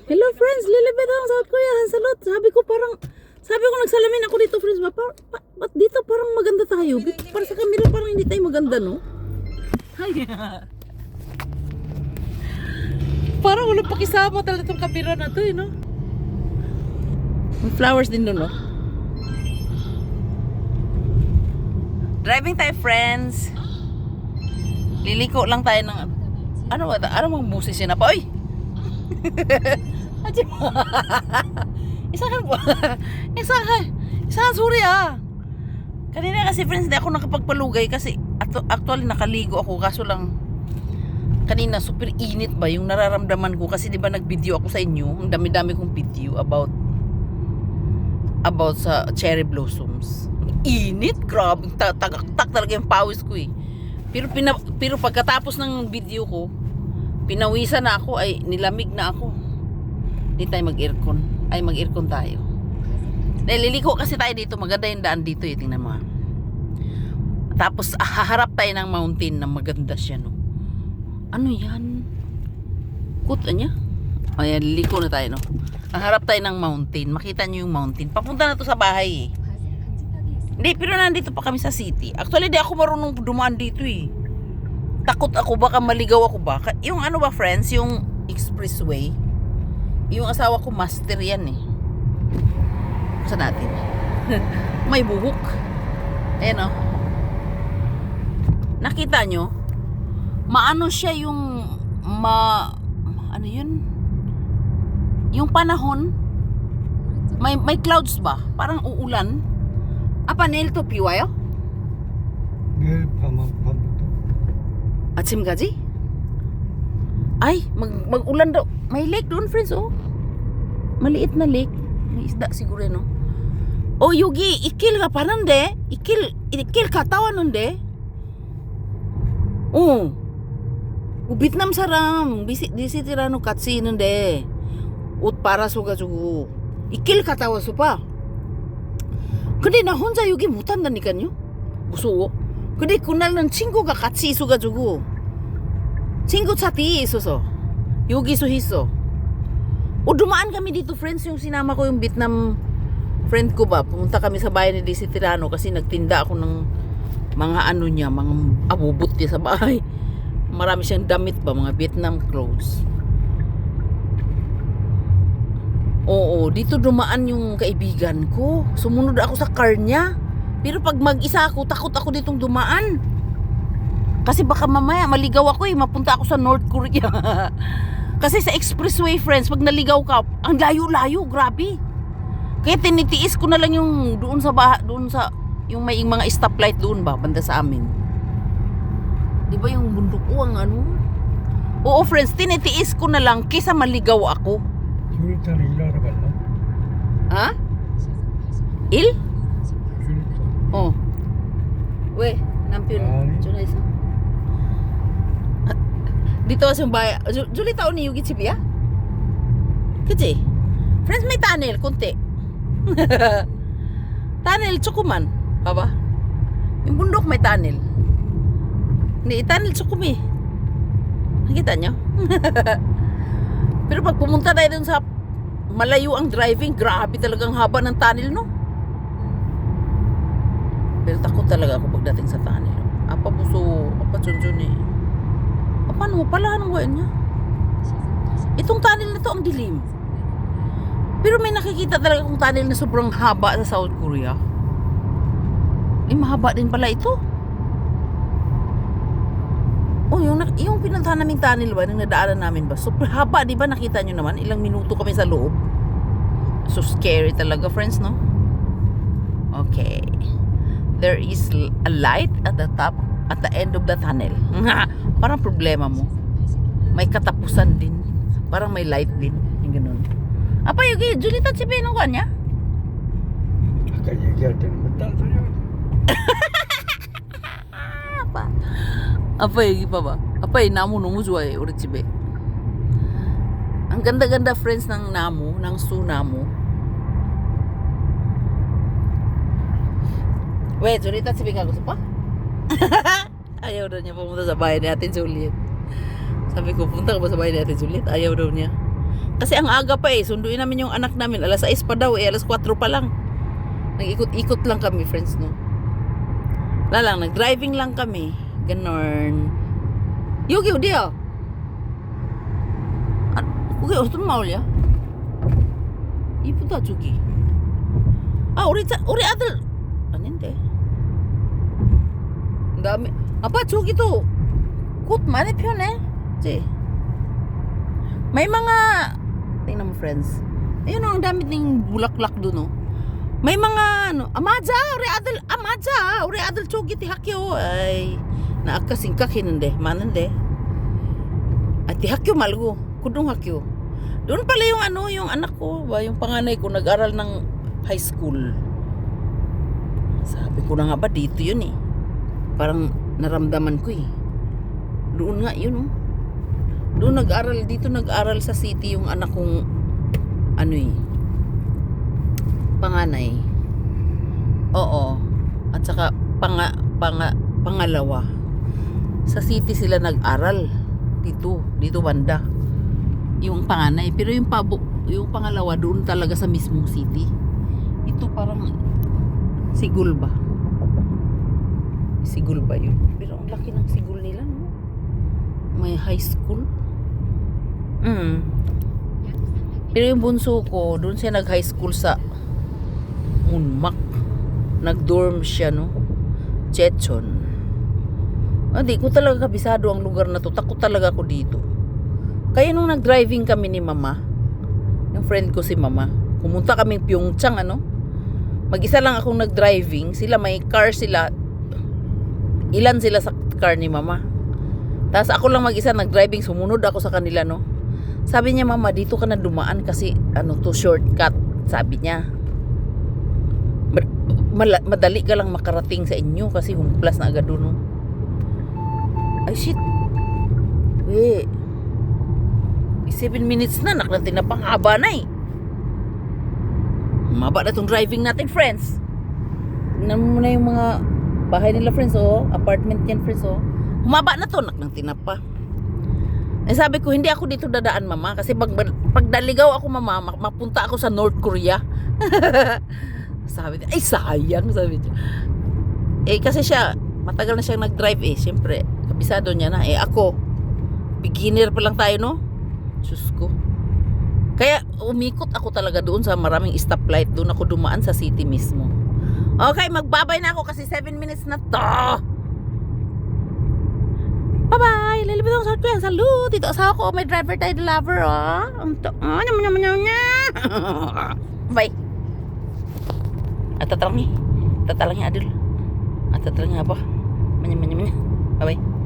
Hello friends, lilipit ako sa South Korea, Hansalot. Sabi ko nagsalamin ako dito friends ba? Ba't dito parang maganda tayo? Para sa camera parang hindi tayo maganda, no? Ay, parang wala pakisama talaga itong camera na to, no? May flowers din doon, no? Driving tayo friends. Liliko lang tayo ng ano mga busis yun na pa? Oy! Isahan sorry ah. Kanina kasi friends hindi ako nakapagpalugay kasi actually nakaligo ako kaso lang kanina super init ba yung nararamdaman ko kasi di ba nag-video ako sa inyo ang dami-dami kong video about sa cherry blossoms. Init, grabe, tagaktak talaga yung pawis ko eh. Pero pagkatapos ng video ko, pinawisan na ako, ay nilamig na ako. Hindi tayo mag-aircon. Ay mag-aircon tayo. Dahil liliko kasi tayo dito, maganda yung daan dito eh, tingnan mo. Tapos haharap tayo ng mountain na maganda siya, no. Ano yan? Kuta niya? Ayan, liliko na tayo, no. Haharap tayo ng mountain. Makita niyo yung mountain. Papunta na to sa bahay eh. Hindi, pero nandito pa kami sa city. Actually, di ako marunong dumaan dito eh. Takot ako, baka maligaw ako ba. Yung ano ba friends, yung expressway. Yung asawa ko master yan eh. Saan natin? May buhok. Ayan o. Nakita nyo? Maano siya yung ano yun? Yung panahon, may clouds ba? Parang uulan. Apa 내일 또 비 와요? 내일 밤부터. 아침까지? Ay, mag-ulan daw. May lake doon, friends, oh. Maliit na lake. May isda siguro, no? Oh, 여기 이길 가봤는데? 이길 갔다 왔는데? 어. 베트남 사람 비시티라노 같이 있는데 옷 빨아서가지고 이길 갔다 왔어 봐. 근데 나 혼자 여기 못 한다니까요. 무서워. 근데 그날은 친구가 같이 있어가지고 친구 차 뒤에 있어서 여기서 있어. dumaan kami dito friends, yung sinama ko yung Vietnam friend ko ba. Pumunta kami sa bahay ni DC Tirano kasi nagtinda ako ng mga ano niya, mga abubot niya sa bahay. Marami siyang damit ba, mga Vietnam clothes. Oo, dito dumaan yung kaibigan ko. Sumunod ako sa car niya. Pero pag mag-isa ako, takot ako ditong dumaan. Kasi baka mamaya maligaw ako eh, mapunta ako sa North Korea. Kasi sa expressway friends, pag naligaw ka, ang layo-layo, grabe. Kaya tinitiis ko na lang yung doon sa yung may mga stoplight doon ba, banda sa amin. Di ba yung bundok ang ano? Oo friends, tinitiis ko na lang kaysa maligaw ako. 조일탄에 일하러 갈라? Ha? Il? 조일탄. 왜? 남편 아니. 전화해서? Dito kasi yung bahay. Julie taon ni Yugi 집이야? 그치? Friends, may tunnel, konti. Tunnel, 조그만. Baba. Yung bundok may tunnel. Hindi, tunnel, 조그미. Nakita nyo? Pero pag pumunta tayo dun sa malayo ang driving, grabe talagang haba ng tunnel, no? Pero takot talaga ako pagdating sa tunnel. Apa puso, apa chunchun eh. Paano mo pala anong gawin niya? Itong tunnel na to ang dilim. Pero may nakikita talaga kung tunnel na sobrang haba sa South Korea. Mahaba din pala ito. Oh, yung pinuntahan naming tunnel ba, nang nadaanan namin ba, super haba, di ba? Nakita nyo naman, ilang minuto kami sa loob. So scary talaga, friends, no? Okay. There is a light at the top, at the end of the tunnel. Parang problema mo. May katapusan din. Parang may light din. Yung ganun. Apa, yung Julita, sipin ko niya? 아까 얘기할 때는 뭐딴 소리 하지? Apa yung iba ba? Apa yung namu 너무 좋아해 우리 집에. Ang ganda-ganda friends ng namu, ng Sunamu. Wait, Julita, sipin ka gusto pa? Ayaw daw niya pumunta sa bahay ni Ate Juliet. Sabi ko, punta ka ba sa bahay ni Ate Juliet? Ayaw daw niya. Kasi ang aga pa eh. Sunduin namin yung anak namin. Alas 6 pa daw eh. Alas 4 pa lang. Nag-ikot-ikot lang kami, friends, no? Wala lang. Nag-driving lang kami. Ganon. Yugi, dia. 그게 어떤 마을이야? 이쁘다 저기. 아 우리 아들 아닌데. 그다음에 아빠 저기도 꽃 많이 피었네. 지. May mga tingnan mo friends. Ayun ang dami ding bulaklak doon oh. May mga ano, amaja, 우리 아들 저기 학교 ay 나아까 생각했는데 많은데. Ati 학교 말고 Kudong Hakyo. Doon pala yung ano, yung anak ko, ba, yung panganay ko nag-aral ng high school. Sabi ko na nga ba dito yun eh. Parang naramdaman ko eh. Doon nga yun oh. Doon nag-aral, dito nag-aral sa city yung anak kong ano eh. Panganay. Oo. At saka pangalawa. Sa city sila nag-aral. Dito banda. Yung panganay, pero yung pangalawa doon talaga sa mismong city. Ito parang Sigul ba yun? Pero ang laki ng Sigul nila, no? May high school. Pero yung bunso ko, doon siya nag-high school sa Unmak. Nag-dorm siya, no? Cheton. Hindi ko talaga kabisado ang lugar na to. Takot talaga ako dito. Kaya nung nag-driving kami ni mama, yung friend ko si mama, pumunta kaming Pyeongchang, ano? Mag-isa lang akong nag-driving. Sila may car sila. Ilan sila sa car ni mama. Tapos ako lang mag-isa nag-driving. Sumunod ako sa kanila, no? Sabi niya, mama, dito ka na dumaan kasi to shortcut. Sabi niya. Madali ka lang makarating sa inyo kasi humplas na agad doon, no? Ay, shit. Wait. 7 minutes na, natin na pang haba na eh. Maba na itong driving natin, friends. Tingnan mo na yung mga bahay nila, friends, oh. Apartment yan, friends, oh. Humaba na to, natin na pa. Eh, sabi ko, hindi ako dito dadaan, mama. Kasi pag daligaw ako, mama, mapunta ako sa North Korea. Sabi niya, ay sayang, sabi niya. Eh, kasi siya, matagal na siyang nag-drive eh. Siyempre, kabisado niya na. Eh, ako, beginner pa lang tayo, no? Diyos ko. Kaya umikot ako talaga doon sa maraming stoplight. Doon ako dumaan sa city mismo. Okay, magbabay na ako kasi 7 minutes na to. Bye-bye! Lilipit ako sa kuya. Salud! Dito asawa ko. May driver tayo lover, oh. Bye! At tatalang niya. Adul. At tatalang niya apa? Manya. Bye-bye.